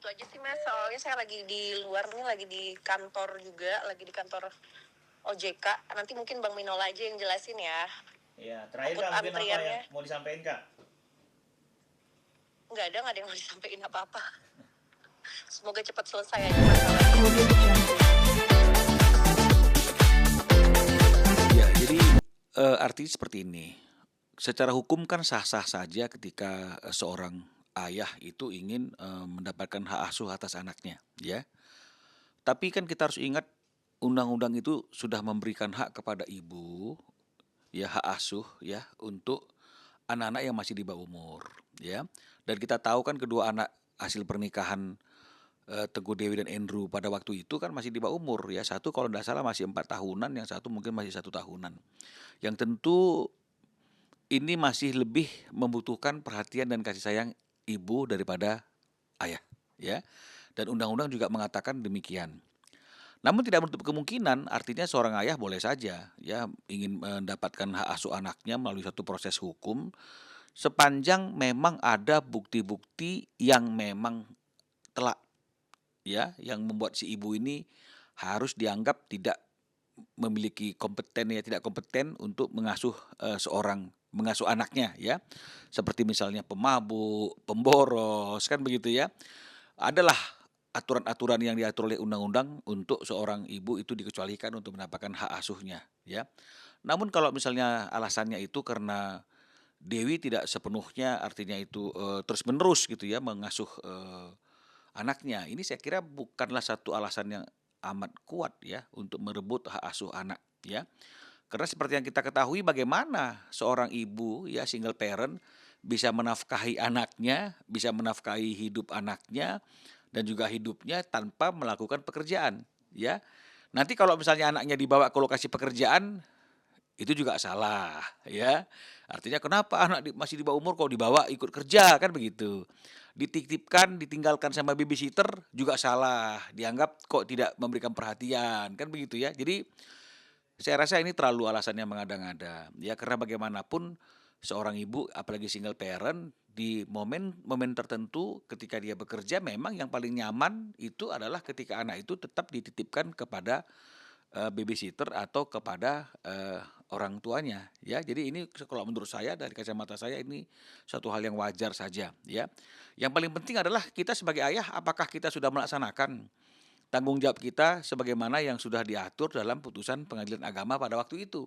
Itu aja sih Mas, soalnya saya lagi di luar nih, lagi di kantor juga, lagi di kantor OJK. Nanti mungkin Bang Minola aja yang jelasin ya. Ya, terakhir Takut Kak, mungkin apa yang antriannya. mau disampaikan Kak? Nggak ada yang mau disampaikan apa-apa. Semoga cepat selesai aja masalahnya. Ya, jadi artinya seperti ini. Secara hukum kan sah-sah saja ketika seorang ayah itu ingin mendapatkan hak asuh atas anaknya, ya. Tapi kan kita harus ingat undang-undang itu sudah memberikan hak kepada ibu, ya hak asuh, ya untuk anak-anak yang masih di bawah umur, ya. Dan kita tahu kan kedua anak hasil pernikahan Teguh Dewi dan Andrew pada waktu itu kan masih di bawah umur, ya. Satu kalau tidak salah masih 4 tahunan, yang satu mungkin masih 1 tahunan. Yang tentu ini masih lebih membutuhkan perhatian dan kasih sayang ibu daripada ayah, ya. Dan undang-undang juga mengatakan demikian. Namun tidak menutup kemungkinan, artinya seorang ayah boleh saja ya ingin mendapatkan hak asuh anaknya melalui satu proses hukum sepanjang memang ada bukti-bukti yang memang telak, ya, yang membuat si ibu ini harus dianggap tidak memiliki kompeten, ya, tidak kompeten untuk mengasuh anaknya, ya. Seperti misalnya pemabuk, pemboros, kan begitu ya. Adalah aturan-aturan yang diatur oleh undang-undang untuk seorang ibu itu dikecualikan untuk mendapatkan hak asuhnya, ya. Namun kalau misalnya alasannya itu karena Dewi tidak sepenuhnya artinya itu terus-menerus gitu ya mengasuh anaknya, ini saya kira bukanlah satu alasan yang amat kuat ya untuk merebut hak asuh anak, ya. Karena seperti yang kita ketahui bagaimana seorang ibu ya single parent bisa menafkahi anaknya, bisa menafkahi hidup anaknya dan juga hidupnya tanpa melakukan pekerjaan, ya. Nanti kalau misalnya anaknya dibawa ke lokasi pekerjaan itu juga salah, ya. Artinya kenapa anak masih di bawah umur kok dibawa ikut kerja, kan begitu. Dititipkan, ditinggalkan sama babysitter juga salah, dianggap kok tidak memberikan perhatian, kan begitu ya. Jadi saya rasa ini terlalu alasannya mengada-ngada, ya karena bagaimanapun seorang ibu apalagi single parent di momen-momen tertentu ketika dia bekerja memang yang paling nyaman itu adalah ketika anak itu tetap dititipkan kepada babysitter atau kepada orang tuanya, ya. Jadi ini kalau menurut saya dari kacamata saya ini suatu hal yang wajar saja, ya. Yang paling penting adalah kita sebagai ayah apakah kita sudah melaksanakan tanggung jawab kita sebagaimana yang sudah diatur dalam putusan pengadilan agama pada waktu itu.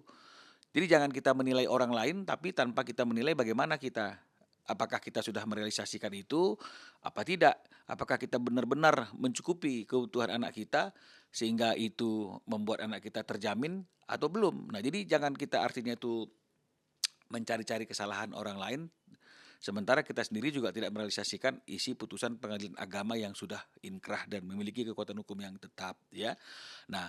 Jadi jangan kita menilai orang lain tapi tanpa kita menilai bagaimana kita. Apakah kita sudah merealisasikan itu apa tidak? Apakah kita benar-benar mencukupi kebutuhan anak kita sehingga itu membuat anak kita terjamin atau belum? Nah, jadi jangan kita artinya itu mencari-cari kesalahan orang lain sementara kita sendiri juga tidak merealisasikan isi putusan pengadilan agama yang sudah inkrah dan memiliki kekuatan hukum yang tetap, ya. Nah,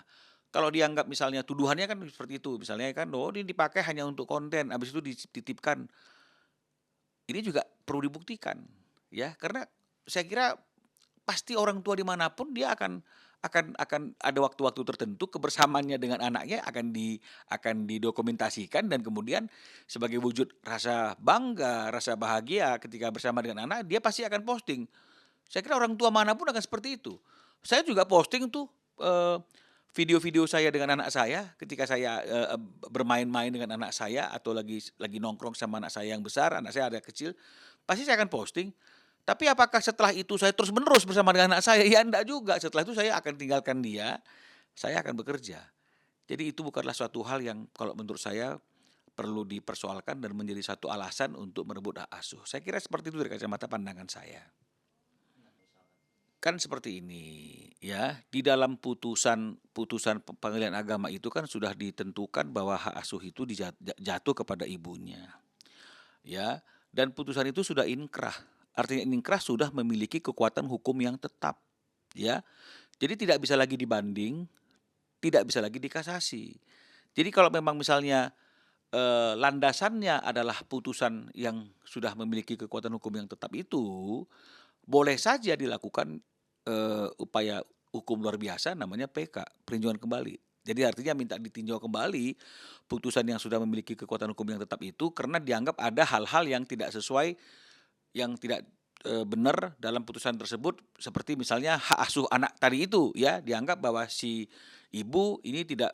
kalau dianggap misalnya tuduhannya kan seperti itu, misalnya kan, oh ini dipakai hanya untuk konten, habis itu dititipkan. Ini juga perlu dibuktikan, ya, karena saya kira pasti orang tua dimanapun dia akan ada waktu-waktu tertentu kebersamaannya dengan anaknya akan didokumentasikan dan kemudian sebagai wujud rasa bangga, rasa bahagia ketika bersama dengan anak, dia pasti akan posting. Saya kira orang tua manapun akan seperti itu. Saya juga posting tuh, video-video saya dengan anak saya ketika saya, bermain-main dengan anak saya atau lagi nongkrong sama anak saya yang besar, anak saya ada kecil, pasti saya akan posting. Tapi apakah setelah itu saya terus-menerus bersama dengan anak saya? Ya enggak juga, setelah itu saya akan tinggalkan dia, saya akan bekerja. Jadi itu bukanlah suatu hal yang kalau menurut saya perlu dipersoalkan dan menjadi satu alasan untuk merebut hak asuh. Saya kira seperti itu dari kacamata pandangan saya. Kan seperti ini, ya, di dalam putusan putusan pengadilan agama itu kan sudah ditentukan bahwa hak asuh itu jatuh kepada ibunya, ya, dan putusan itu sudah inkrah. Artinya inkrah sudah memiliki kekuatan hukum yang tetap, ya. Jadi tidak bisa lagi dibanding, tidak bisa lagi dikasasi. Jadi kalau memang misalnya landasannya adalah putusan yang sudah memiliki kekuatan hukum yang tetap itu, boleh saja dilakukan upaya hukum luar biasa namanya PK, peninjauan kembali. Jadi artinya minta ditinjau kembali putusan yang sudah memiliki kekuatan hukum yang tetap itu karena dianggap ada hal-hal yang tidak sesuai, yang tidak benar dalam putusan tersebut, seperti misalnya hak asuh anak tadi itu ya, dianggap bahwa si ibu ini tidak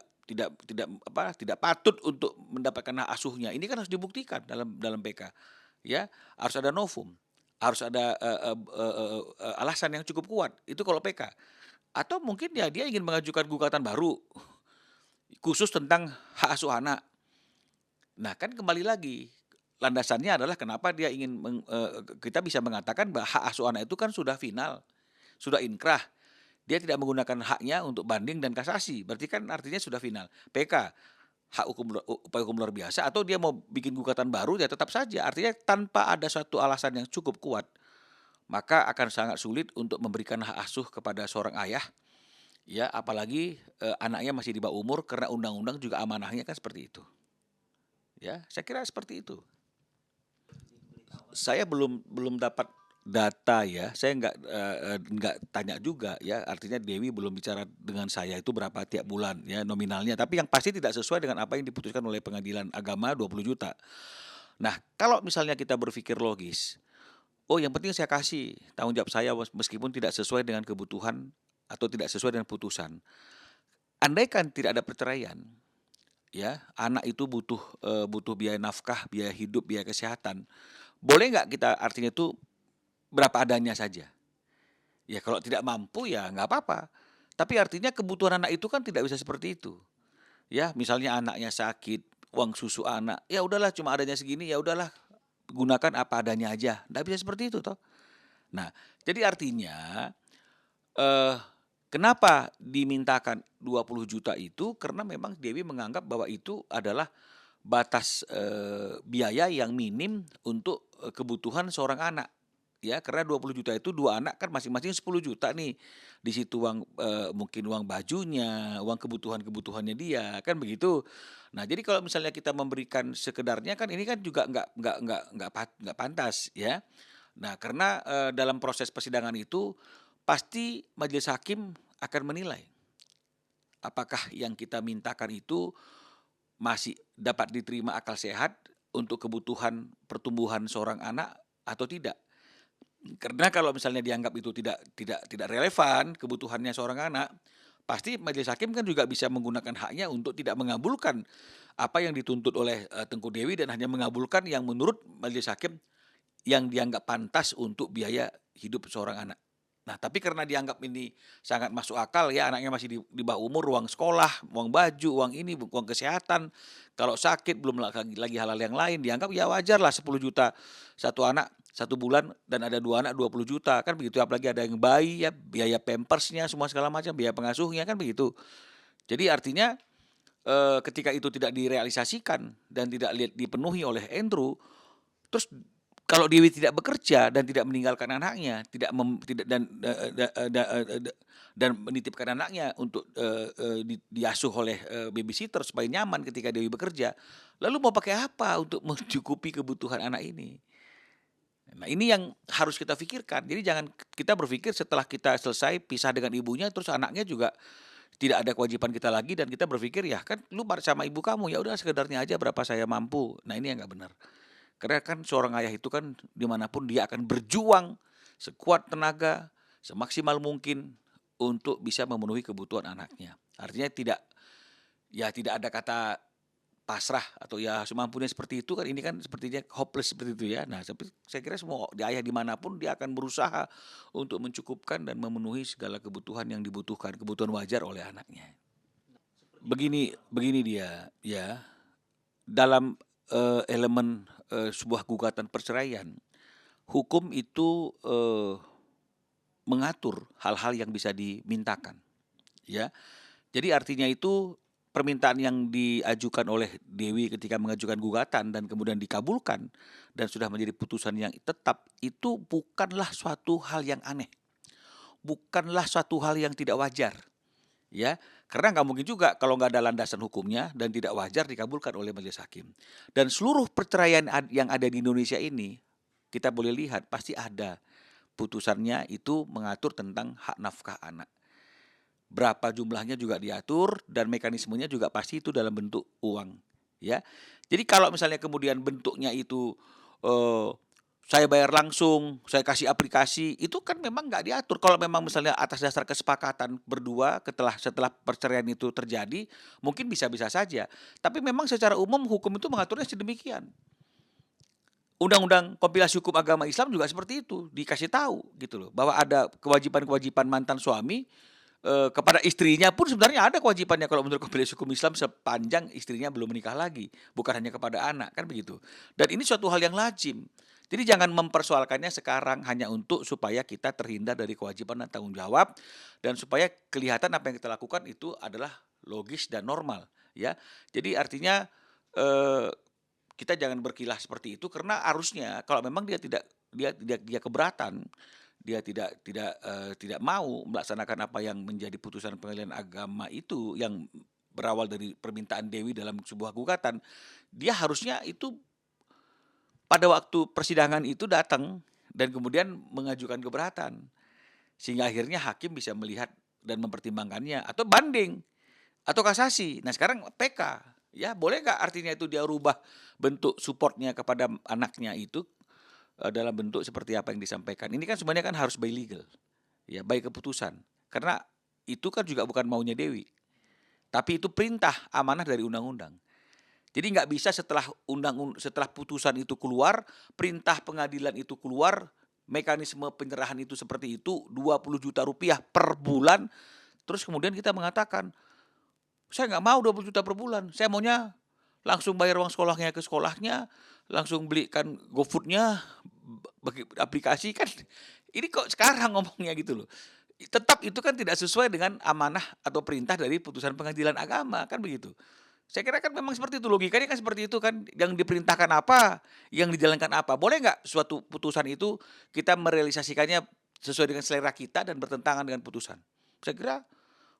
patut untuk mendapatkan hak asuhnya. Ini kan harus dibuktikan dalam PK, ya. Harus ada novum, harus ada, alasan yang cukup kuat, itu kalau PK. Atau mungkin ya dia ingin mengajukan gugatan baru, khusus tentang hak asuh anak. Nah, kan kembali lagi, landasannya adalah kenapa dia ingin kita bisa mengatakan bahwa hak asuh anak itu kan sudah final, sudah inkrah. Dia tidak menggunakan haknya untuk banding dan kasasi, berarti kan artinya sudah final. PK, hak upaya hukum luar biasa, atau dia mau bikin gugatan baru ya tetap saja, artinya tanpa ada suatu alasan yang cukup kuat, maka akan sangat sulit untuk memberikan hak asuh kepada seorang ayah, ya apalagi anaknya masih di bawah umur, karena undang-undang juga amanahnya kan seperti itu. Ya, saya kira seperti itu. Saya belum dapat data ya, saya nggak tanya juga ya, artinya Dewi belum bicara dengan saya itu berapa tiap bulan ya nominalnya, tapi yang pasti tidak sesuai dengan apa yang diputuskan oleh pengadilan agama 20 juta. Nah, kalau misalnya kita berpikir logis, oh yang penting saya kasih tanggung jawab saya meskipun tidak sesuai dengan kebutuhan atau tidak sesuai dengan putusan. Andaikan tidak ada perceraian, ya anak itu butuh biaya nafkah, biaya hidup, biaya kesehatan. Boleh nggak kita artinya itu berapa adanya saja? Ya kalau tidak mampu ya nggak apa-apa. Tapi artinya kebutuhan anak itu kan tidak bisa seperti itu. Ya misalnya anaknya sakit, uang susu anak, ya udahlah cuma adanya segini, ya udahlah gunakan apa adanya aja. Nggak bisa seperti itu toh. Nah, jadi artinya eh kenapa dimintakan 20 juta itu? Karena memang Dewi menganggap bahwa itu adalah batas biaya yang minim untuk kebutuhan seorang anak. Ya, karena 20 juta itu 2 anak kan masing-masing 10 juta nih. Di situ uang mungkin uang bajunya, uang kebutuhan-kebutuhannya dia, kan begitu. Nah, jadi kalau misalnya kita memberikan sekedarnya kan ini kan juga nggak pantas ya. Nah, karena dalam proses persidangan itu pasti majelis hakim akan menilai apakah yang kita mintakan itu masih dapat diterima akal sehat untuk kebutuhan pertumbuhan seorang anak atau tidak. Karena kalau misalnya dianggap itu tidak relevan kebutuhannya seorang anak, pasti majelis hakim kan juga bisa menggunakan haknya untuk tidak mengabulkan apa yang dituntut oleh Tengku Dewi dan hanya mengabulkan yang menurut majelis hakim yang dianggap pantas untuk biaya hidup seorang anak. Nah, tapi karena dianggap ini sangat masuk akal ya, anaknya masih di bawah umur, uang sekolah, uang baju, uang ini, uang kesehatan, kalau sakit belum lagi hal-hal yang lain, dianggap ya wajar lah 10 juta satu anak satu bulan dan ada 2 anak 20 juta kan begitu, apalagi ada yang bayi ya, biaya pampersnya semua segala macam, biaya pengasuhnya kan begitu. Jadi artinya ketika itu tidak direalisasikan dan tidak dipenuhi oleh Andrew, terus kalau Dewi tidak bekerja dan tidak meninggalkan anaknya, tidak dan menitipkan anaknya untuk diasuh oleh babysitter supaya nyaman ketika Dewi bekerja, lalu mau pakai apa untuk mencukupi kebutuhan anak ini? Nah, ini yang harus kita pikirkan. Jadi jangan kita berpikir setelah kita selesai pisah dengan ibunya, terus anaknya juga tidak ada kewajiban kita lagi dan kita berpikir ya kan lu sama ibu kamu ya udah sekedarnya aja berapa saya mampu. Nah, ini yang nggak benar. Karena kan seorang ayah itu kan dimanapun dia akan berjuang sekuat tenaga, semaksimal mungkin untuk bisa memenuhi kebutuhan anaknya. Artinya tidak ada kata pasrah atau ya semampunya seperti itu kan, ini kan sepertinya hopeless seperti itu ya. Nah, tapi saya kira semua ayah dimanapun dia akan berusaha untuk mencukupkan dan memenuhi segala kebutuhan yang dibutuhkan, kebutuhan wajar oleh anaknya. Begini dia ya, dalam elemen sebuah gugatan perceraian, hukum itu mengatur hal-hal yang bisa dimintakan, ya. Jadi artinya itu permintaan yang diajukan oleh Dewi ketika mengajukan gugatan dan kemudian dikabulkan dan sudah menjadi putusan yang tetap, itu bukanlah suatu hal yang aneh, bukanlah suatu hal yang tidak wajar, ya. Karena nggak mungkin juga kalau nggak ada landasan hukumnya dan tidak wajar dikabulkan oleh majelis hakim. Dan seluruh perceraian yang ada di Indonesia ini, kita boleh lihat pasti ada putusannya itu mengatur tentang hak nafkah anak. Berapa jumlahnya juga diatur dan mekanismenya juga pasti itu dalam bentuk uang, ya. Jadi kalau misalnya kemudian bentuknya itu saya bayar langsung, saya kasih aplikasi, itu kan memang nggak diatur. Kalau memang misalnya atas dasar kesepakatan berdua setelah perceraian itu terjadi, mungkin bisa-bisa saja. Tapi memang secara umum hukum itu mengaturnya sedemikian. Undang-undang kompilasi hukum agama Islam juga seperti itu, dikasih tahu gitu loh, bahwa ada kewajiban-kewajiban mantan suami kepada istrinya pun sebenarnya ada kewajibannya kalau menurut kompilasi hukum Islam sepanjang istrinya belum menikah lagi, bukan hanya kepada anak, kan begitu. Dan ini suatu hal yang lazim. Jadi jangan mempersoalkannya sekarang hanya untuk supaya kita terhindar dari kewajiban dan tanggung jawab dan supaya kelihatan apa yang kita lakukan itu adalah logis dan normal, ya. Jadi artinya eh, kita jangan berkilah seperti itu karena harusnya kalau memang dia keberatan, dia tidak mau melaksanakan apa yang menjadi putusan pengadilan agama itu yang berawal dari permintaan Dewi dalam sebuah gugatan, dia harusnya itu pada waktu persidangan itu datang dan kemudian mengajukan keberatan. Sehingga akhirnya hakim bisa melihat dan mempertimbangkannya atau banding atau kasasi. Nah sekarang PK, ya boleh nggak artinya itu dia rubah bentuk supportnya kepada anaknya itu dalam bentuk seperti apa yang disampaikan. Ini kan sebenarnya kan harus by legal, ya by keputusan. Karena itu kan juga bukan maunya Dewi, tapi itu perintah amanah dari undang-undang. Jadi nggak bisa setelah putusan itu keluar, perintah pengadilan itu keluar, mekanisme penyerahan itu seperti itu, 20 juta rupiah per bulan, terus kemudian kita mengatakan, saya nggak mau 20 juta per bulan, saya maunya langsung bayar uang sekolahnya ke sekolahnya, langsung belikan GoFood-nya, bagi aplikasi kan. Ini kok sekarang ngomongnya gitu loh. Tetap itu kan tidak sesuai dengan amanah atau perintah dari putusan pengadilan agama, kan begitu. Saya kira kan memang seperti itu, logikanya kan seperti itu kan, yang diperintahkan apa, yang dijalankan apa. Boleh nggak suatu putusan itu kita merealisasikannya sesuai dengan selera kita dan bertentangan dengan putusan? Saya kira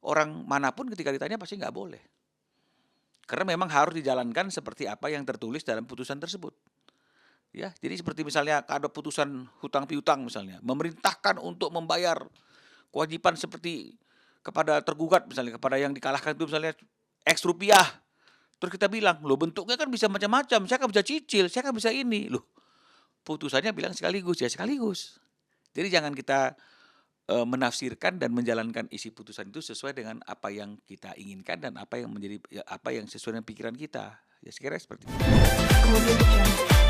orang manapun ketika ditanya pasti nggak boleh. Karena memang harus dijalankan seperti apa yang tertulis dalam putusan tersebut. Ya, jadi seperti misalnya ada putusan hutang piutang misalnya, memerintahkan untuk membayar kewajiban seperti kepada tergugat misalnya, kepada yang dikalahkan itu misalnya X rupiah. Terus kita bilang, loh bentuknya kan bisa macam-macam, saya kan bisa cicil, saya kan bisa ini. Loh, putusannya bilang sekaligus, ya sekaligus. Jadi jangan kita menafsirkan dan menjalankan isi putusan itu sesuai dengan apa yang kita inginkan dan apa yang sesuai dengan pikiran kita. Ya sekiranya seperti itu. Audio Jungle.